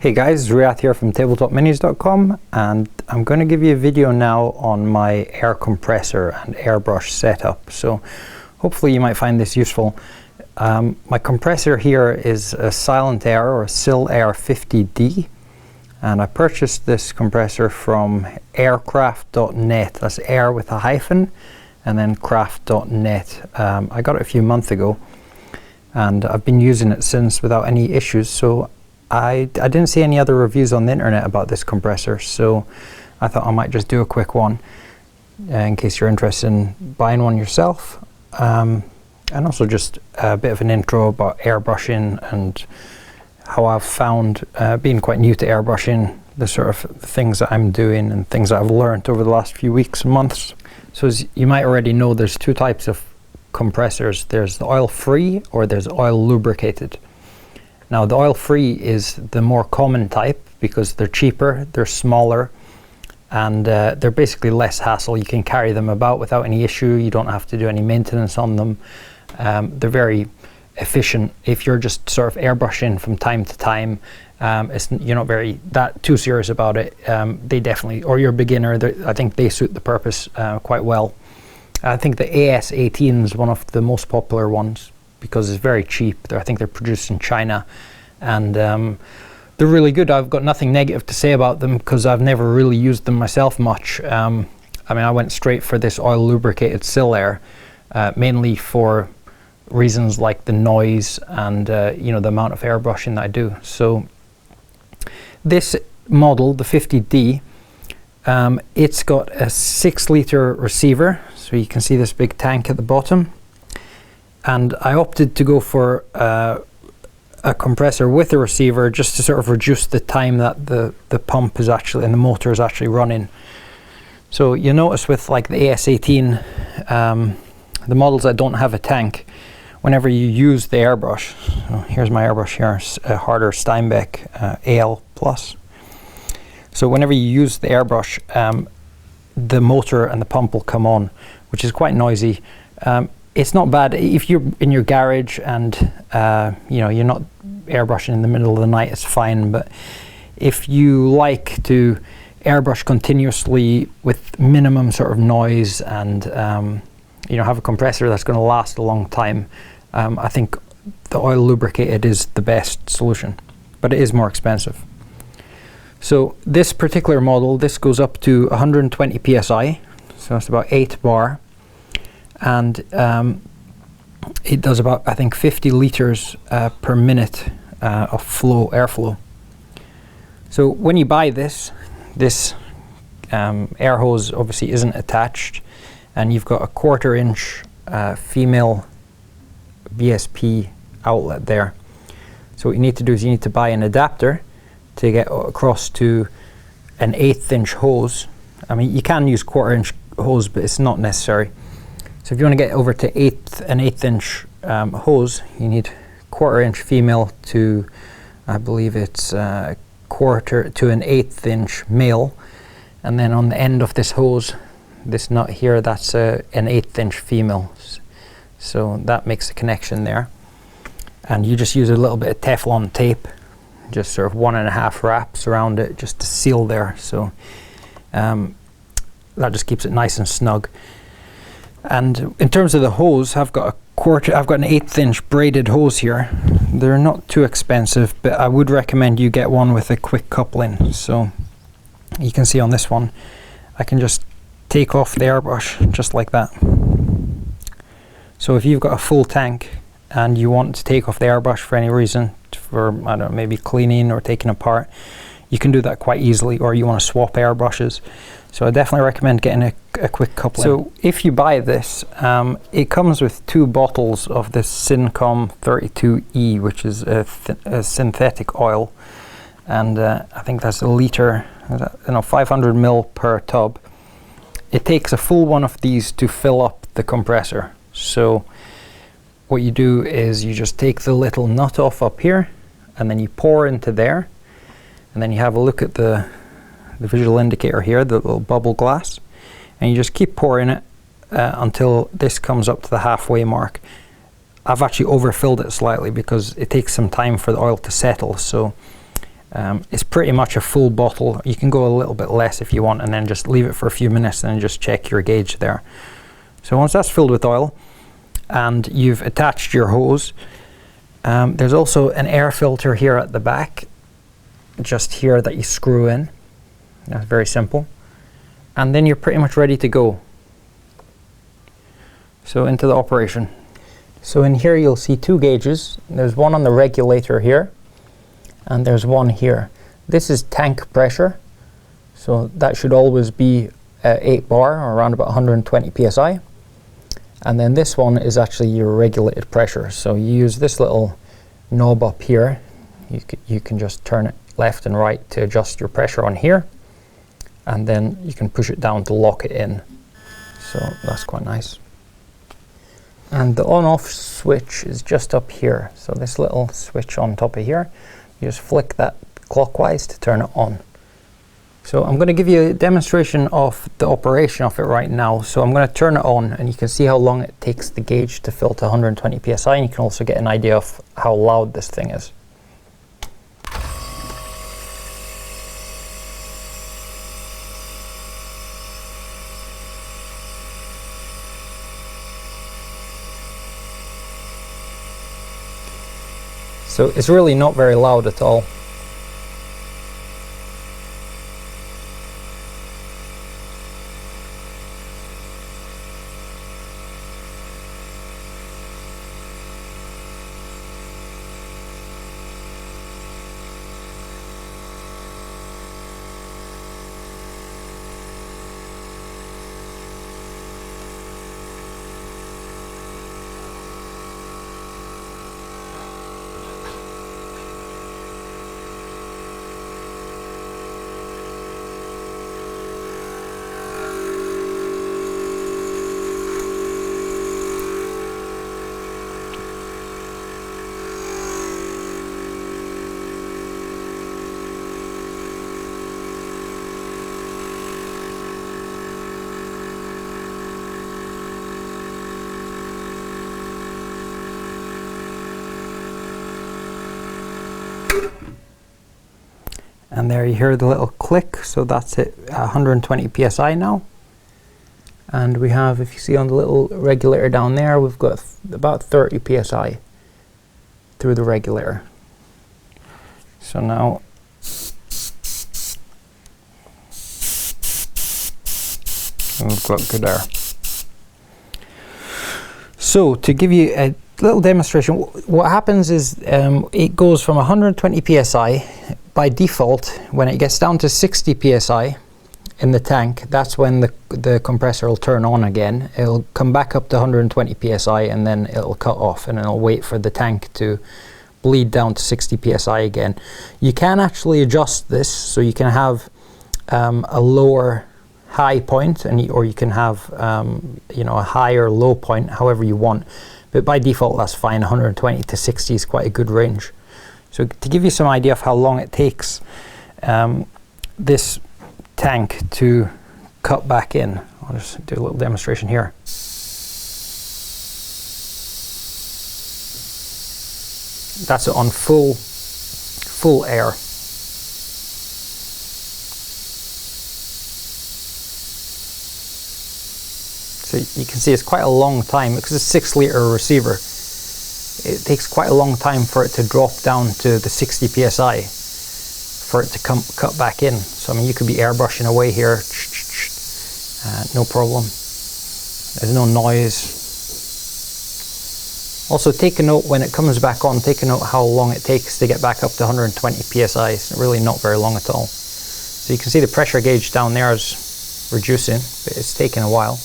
Hey guys, Riyadh here from tabletopminis.com, and I'm going to give you a video now on my air compressor and airbrush setup. So hopefully you might find this useful. My compressor here is a SIL-AIR or SIL-AIR 50D, and I purchased this compressor from aircraft.net. That's air with a hyphen and then craft.net. I got it a few months ago and I've been using it since without any issues. So I didn't see any other reviews on the internet about this compressor, so I thought I might just do a quick one in case you're interested in buying one yourself, and also just a bit of an intro about airbrushing and how I've found, being quite new to airbrushing, the sort of things that I'm doing and things that I've learned over the last few weeks and months. So as you might already know, there's two types of compressors. There's the oil-free or there's oil-lubricated. Now the oil-free is the more common type because they're cheaper, they're smaller, and they're basically less hassle. You can carry them about without any issue. You don't have to do any maintenance on them. They're very efficient. If you're just sort of airbrushing from time to time, you're not very too serious about it. They definitely, or you're a beginner, I think they suit the purpose quite well. I think the AS18 is one of the most popular ones because it's very cheap. I think they're produced in China, and they're really good. I've got nothing negative to say about them because I've never really used them myself much. I mean, I went straight for this oil lubricated SIL-AIR, mainly for reasons like the noise and the amount of airbrushing that I do. So this model, the 50D, it's got a 6-liter receiver, so you can see this big tank at the bottom. And I opted to go for a compressor with a receiver just to sort of reduce the time that the pump is actually and the motor is actually running. So you notice with like the AS18, the models that don't have a tank, whenever you use the airbrush, so here's my airbrush here, a Harder Steinbeck AL Plus. So whenever you use the airbrush, the motor and the pump will come on, which is quite noisy. It's not bad if you're in your garage and you're not airbrushing in the middle of the night, it's fine. But if you like to airbrush continuously with minimum sort of noise and have a compressor that's going to last a long time, I think the oil lubricated is the best solution, but it is more expensive. So this particular model, this goes up to 120 psi, so that's about 8 bar. And it does about, I think, 50 liters per minute of airflow. So when you buy this air hose obviously isn't attached, and you've got a 1/4 inch female VSP outlet there. So what you need to do is you need to buy an adapter to get across to an 1/8 inch hose. I mean, you can use 1/4 inch hose, but it's not necessary. So if you want to get over to an 1/8 inch hose, you need 1/4 inch female to, I believe it's 1/4 to an 1/8 inch male, and then on the end of this hose, this nut here, that's an 1/8 inch female. So that makes the connection there, and you just use a little bit of Teflon tape, just sort of 1.5 wraps around it just to seal there. So that just keeps it nice and snug. And in terms of the hose, I've got an 1/8 inch braided hose here. They're not too expensive, but I would recommend you get one with a quick coupling. So you can see on this one, I can just take off the airbrush just like that. So if you've got a full tank and you want to take off the airbrush for any reason, for, I don't know, maybe cleaning or taking apart, you can do that quite easily, or you want to swap airbrushes. So I definitely recommend getting a quick coupling. So if you buy this, it comes with 2 bottles of this Syncom 32E, which is a synthetic oil, and I think that's a liter, 500 ml per tub. It takes a full one of these to fill up the compressor. So what you do is you just take the little nut off up here, and then you pour into there, and then you have a look at the visual indicator here, the little bubble glass, and you just keep pouring it until this comes up to the halfway mark. I've actually overfilled it slightly because it takes some time for the oil to settle, so It's pretty much a full bottle. You can go a little bit less if you want, and then just leave it for a few minutes and just check your gauge there. So once that's filled with oil and you've attached your hose, there's also an air filter here at the back, just here, that you screw in. That's very simple. And then you're pretty much ready to go. So into the operation. So in here you'll see two gauges. There's one on the regulator here, and there's one here. This is tank pressure, so that should always be 8 bar, or around about 120 psi. And then this one is actually your regulated pressure. So you use this little knob up here. You can just turn it left and right to adjust your pressure on here, and then you can push it down to lock it in. So that's quite nice. And the on-off switch is just up here. So this little switch on top of here, you just flick that clockwise to turn it on. So I'm going to give you a demonstration of the operation of it right now. So I'm going to turn it on, and you can see how long it takes the gauge to fill to 120 psi, and you can also get an idea of how loud this thing is. So it's really not very loud at all. And there you hear the little click, so that's it, 120 psi now. And we have, if you see on the little regulator down there, we've got about 30 psi through the regulator. So now we've got good air. So to give you a little demonstration, what happens is it goes from 120 psi by default. When it gets down to 60 psi in the tank, that's when the compressor will turn on again. It'll come back up to 120 psi, and then it'll cut off, and it'll wait for the tank to bleed down to 60 psi again. You can actually adjust this, so you can have a lower high point, or you can have you know, a high or low point, however you want. But by default, that's fine. 120 to 60 is quite a good range. So to give you some idea of how long it takes this tank to cut back in, I'll just do a little demonstration here. That's it on full air. So you can see it's quite a long time, because it's a 6-liter receiver. It takes quite a long time for it to drop down to the 60 psi for it to cut back in. So I mean, you could be airbrushing away here, no problem. There's no noise. Also, take a note when it comes back on, take a note how long it takes to get back up to 120 psi. It's really not very long at all. So you can see the pressure gauge down there is reducing, but it's taking a while.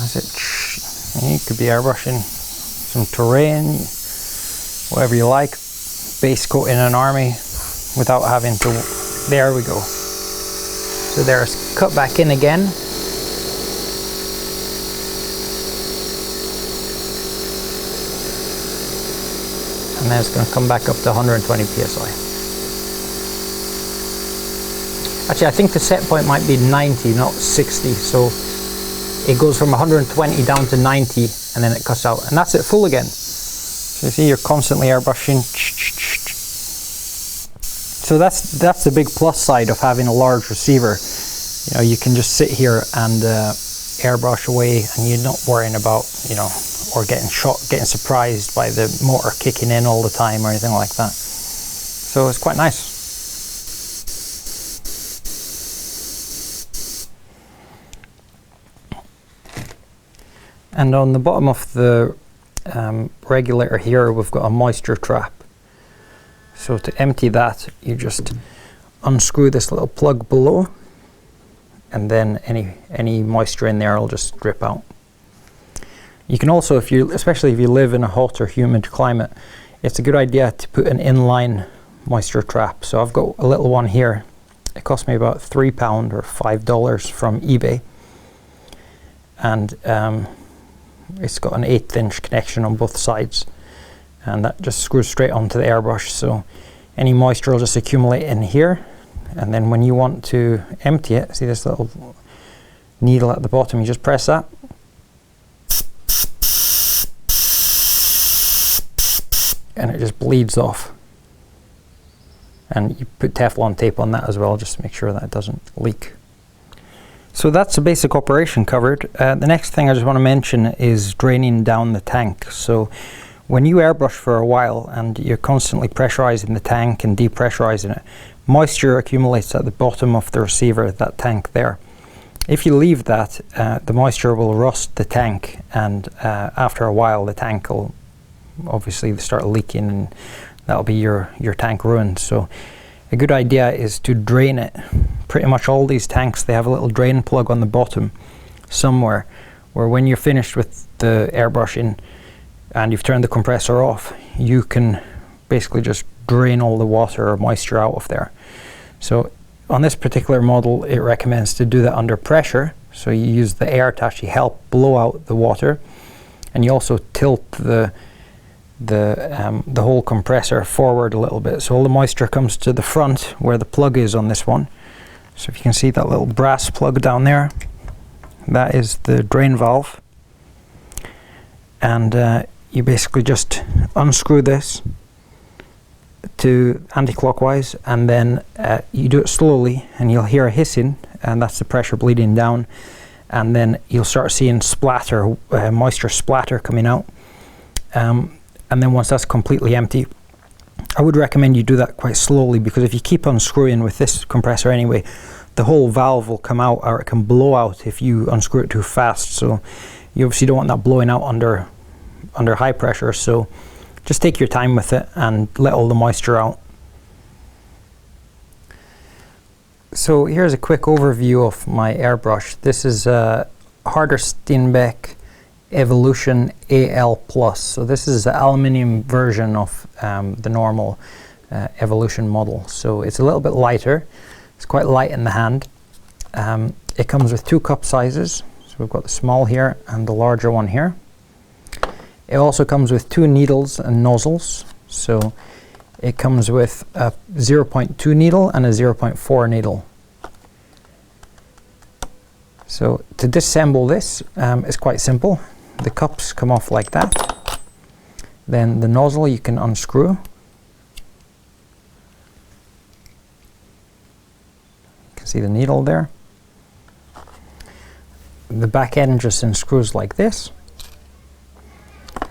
That's it. You could be airbrushing some terrain, whatever you like, base coat in an army without having to. There we go. So there's cut back in again. And then it's going to come back up to 120 psi. Actually, I think the set point might be 90, not 60. So it goes from 120 down to 90 and then it cuts out, and that's it full again. So you see you're constantly airbrushing. So that's the big plus side of having a large receiver. You know, you can just sit here and airbrush away, and you're not worrying about, you know, or getting surprised by the motor kicking in all the time or anything like that. So it's quite nice. And on the bottom of the regulator here, we've got a moisture trap. So to empty that, you just unscrew this little plug below, and then any moisture in there will just drip out. You can also, especially if you live in a hot or humid climate, it's a good idea to put an inline moisture trap. So I've got a little one here. It cost me about £3 or $5 from eBay, and it's got an 1/8 inch connection on both sides, and that just screws straight onto the airbrush. So any moisture will just accumulate in here, and then when you want to empty it, see this little needle at the bottom, you just press that, and it just bleeds off. And you put Teflon tape on that as well, just to make sure that it doesn't leak. So that's the basic operation covered. The next thing I just want to mention is draining down the tank. So when you airbrush for a while and you're constantly pressurizing the tank and depressurizing it, moisture accumulates at the bottom of the receiver, that tank there. If you leave that, the moisture will rust the tank, and after a while the tank will obviously start leaking, and that'll be your tank ruined. So a good idea is to drain it. Pretty much all these tanks, they have a little drain plug on the bottom somewhere, where when you're finished with the airbrushing and you've turned the compressor off, you can basically just drain all the water or moisture out of there. So on this particular model, it recommends to do that under pressure. So you use the air to actually help blow out the water, and you also tilt the whole compressor forward a little bit, so all the moisture comes to the front where the plug is on this one. So if you can see that little brass plug down there, that is the drain valve, and you basically just unscrew this to anti-clockwise, and then you do it slowly, and you'll hear a hissing, and that's the pressure bleeding down, and then you'll start seeing splatter, moisture splatter coming out. And then once that's completely empty, I would recommend you do that quite slowly, because if you keep unscrewing with this compressor anyway, the whole valve will come out, or it can blow out if you unscrew it too fast. So you obviously don't want that blowing out under high pressure. So just take your time with it and let all the moisture out. So here's a quick overview of my airbrush. This is a Harder Steenbeck Evolution AL+. So this is the aluminium version of the normal Evolution model. So it's a little bit lighter. It's quite light in the hand. It comes with 2 cup sizes. So we've got the small here and the larger one here. It also comes with 2 needles and nozzles. So it comes with a 0.2 needle and a 0.4 needle. So to disassemble this is quite simple. The cups come off like that. Then the nozzle you can unscrew. You can see the needle there. The back end just unscrews like this.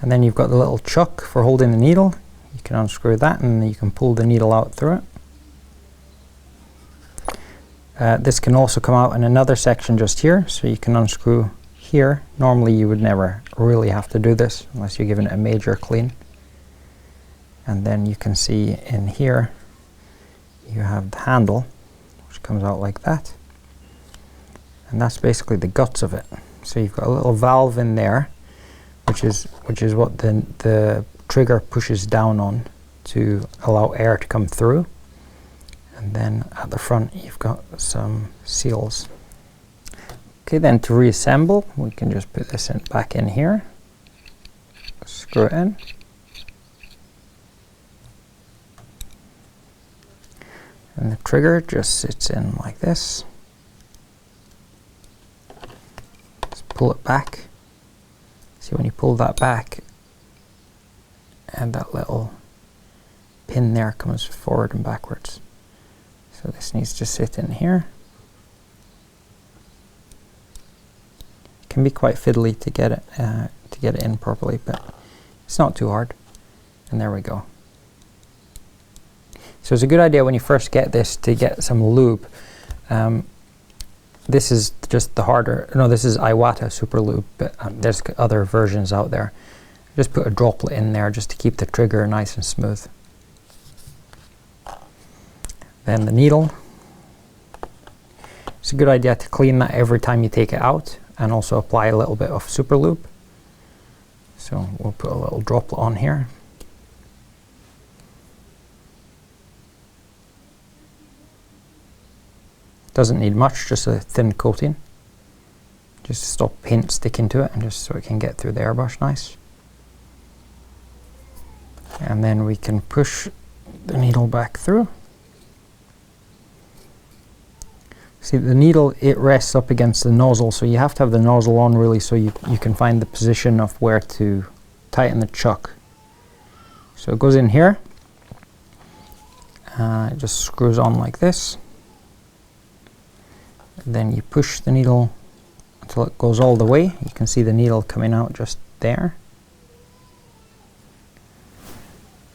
And then you've got the little chuck for holding the needle. You can unscrew that, and you can pull the needle out through it. This can also come out in another section just here, so you can unscrew here. Normally you would never really have to do this unless you're giving it a major clean. And then you can see in here you have the handle, which comes out like that, and that's basically the guts of it. So you've got a little valve in there, which is what the trigger pushes down on to allow air to come through. And then at the front you've got some seals. Okay, then to reassemble, we can just put this back in here, screw it in, and the trigger just sits in like this. Just pull it back. See, when you pull that back, and that little pin there comes forward and backwards. So this needs to sit in here. It can be quite fiddly to get it in properly, but it's not too hard. And there we go. So it's a good idea when you first get this to get some lube. This is just the harder, no, this is Iwata Super Lube, but there's other versions out there. Just put a droplet in there just to keep the trigger nice and smooth. Then the needle. It's a good idea to clean that every time you take it out, and also apply a little bit of Super Lube. So we'll put a little droplet on here. Doesn't need much, just a thin coating. Just to stop paint sticking to it, and just so it can get through the airbrush nice. And then we can push the needle back through. See, the needle, it rests up against the nozzle, so you have to have the nozzle on really so you can find the position of where to tighten the chuck. So it goes in here. It just screws on like this. Then you push the needle until it goes all the way. You can see the needle coming out just there.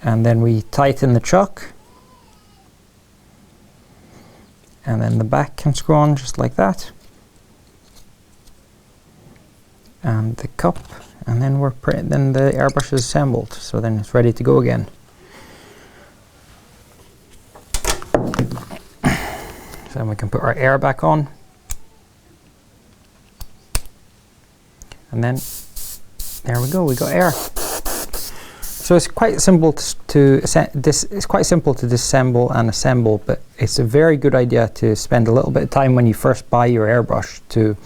And then we tighten the chuck. And then the back can screw on just like that. And the cup, and then then the airbrush is assembled. So then it's ready to go again. So then we can put our air back on. And then there we go, we got air. So it's quite simple to disassemble and assemble, but it's a very good idea to spend a little bit of time when you first buy your airbrush to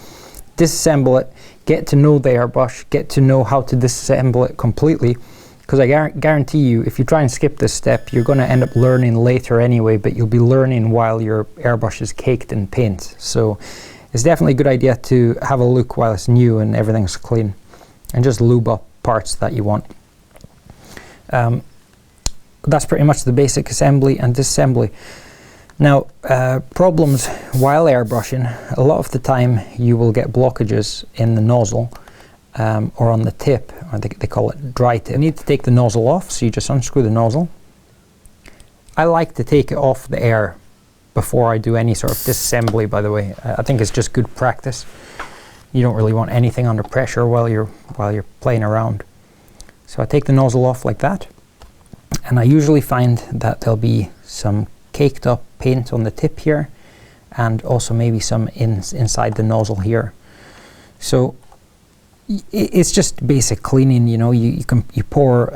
disassemble it, get to know the airbrush, get to know how to disassemble it completely. Because I guarantee you, if you try and skip this step, you're going to end up learning later anyway, but you'll be learning while your airbrush is caked in paint. So it's definitely a good idea to have a look while it's new and everything's clean, and just lube up parts that you want. That's pretty much the basic assembly and disassembly. Now, problems while airbrushing, a lot of the time you will get blockages in the nozzle. Or on the tip, or they call it dry tip. You need to take the nozzle off, so you just unscrew the nozzle. I like to take it off the air before I do any sort of disassembly, by the way. I think it's just good practice. You don't really want anything under pressure while you're playing around. So I take the nozzle off like that, and I usually find that there'll be some caked up paint on the tip here, and also maybe some inside the nozzle here. So it's just basic cleaning, you know. You pour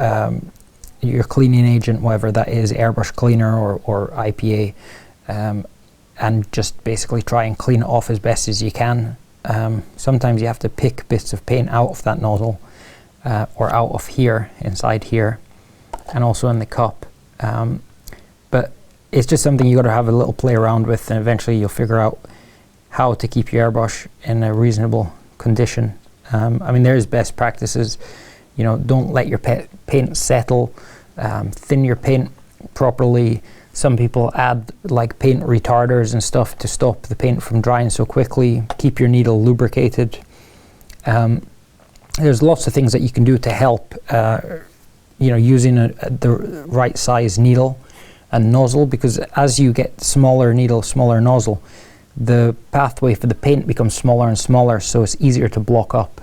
your cleaning agent, whatever that is, Airbrush Cleaner or IPA, and just basically try and clean it off as best as you can. Sometimes you have to pick bits of paint out of that nozzle, or out of here, inside here, and also in the cup. But it's just something you got to have a little play around with, and eventually you'll figure out how to keep your airbrush in a reasonable condition. I mean, there's best practices, you know, don't let your paint settle, thin your paint properly. Some people add like paint retarders and stuff to stop the paint from drying so quickly. Keep your needle lubricated. There's lots of things that you can do to help, you know, using the right size needle and nozzle, because as you get smaller needle, smaller nozzle, the pathway for the paint becomes smaller and smaller, so it's easier to block up,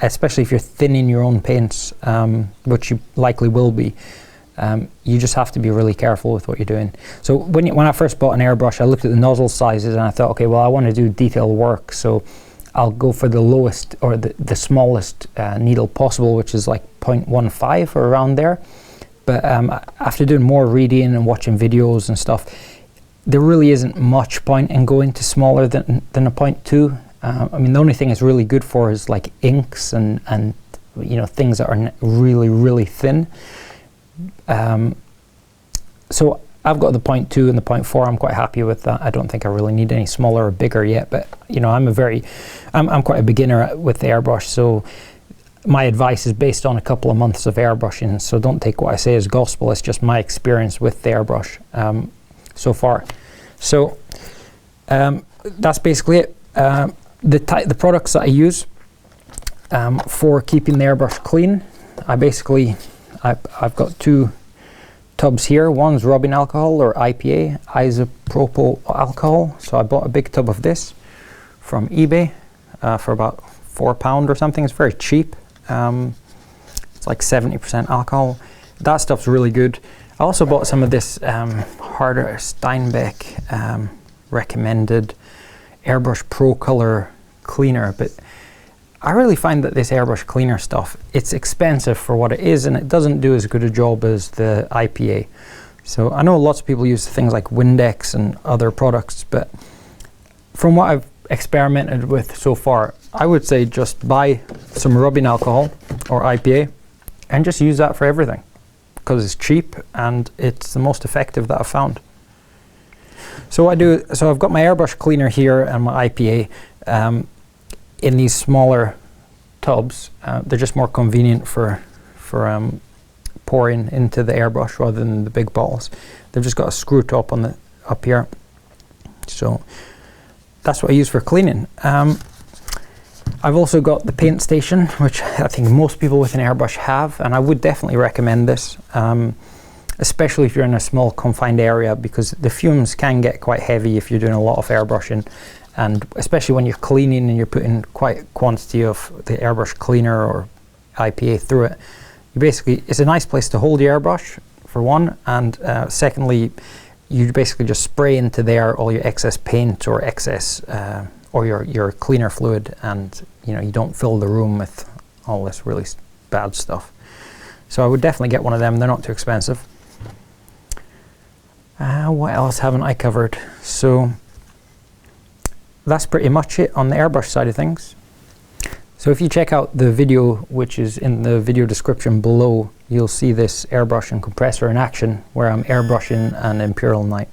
especially if you're thinning your own paints, which you likely will be. You just have to be really careful with what you're doing. So when I first bought an airbrush, I looked at the nozzle sizes and I thought, okay, well, I want to do detailed work, so I'll go for the lowest or the smallest needle possible, which is like 0.15 or around there. But after doing more reading and watching videos and stuff, there really isn't much point in going to smaller than a 0.2. I mean, the only thing it's really good for is like inks and you know, things that are really, really thin. So I've got the 0.2 and the 0.4. I'm quite happy with that. I don't think I really need any smaller or bigger yet, but you know, I'm quite a beginner with the airbrush, so my advice is based on a couple of months of airbrushing, so don't take what I say as gospel. It's just my experience with the airbrush so far. So that's basically it. The products that I use for keeping the airbrush clean, I've got 2 tubs here. One's rubbing alcohol, or IPA, isopropyl alcohol. So I bought a big tub of this from eBay for about £4 or something. It's very cheap. It's like 70% alcohol. That stuff's really good. I also bought some of this Harder Steinbeck recommended Airbrush Pro Color cleaner, but I really find that this Airbrush cleaner stuff, it's expensive for what it is, and it doesn't do as good a job as the IPA. So I know lots of people use things like Windex and other products, but from what I've experimented with so far, I would say just buy some rubbing alcohol or IPA and just use that for everything, because it's cheap and it's the most effective that I've found. So I've got my airbrush cleaner here and my IPA in these smaller tubs. They're just more convenient for pouring into the airbrush rather than the big bottles. They've just got a screw top on up here. So that's what I use for cleaning. I've also got the paint station, which I think most people with an airbrush have, and I would definitely recommend this, especially if you're in a small confined area, because the fumes can get quite heavy if you're doing a lot of airbrushing, and especially when you're cleaning and you're putting quite a quantity of the airbrush cleaner or IPA through it. It's a nice place to hold your airbrush, for one, and secondly, you basically just spray into there all your excess paint or excess or your cleaner fluid, and you know, you don't fill the room with all this really bad stuff. So I would definitely get one of them. They're not too expensive. What else haven't I covered? So that's pretty much it on the airbrush side of things. So if you check out the video, which is in the video description below, you'll see this airbrush and compressor in action where I'm airbrushing an Imperial Night.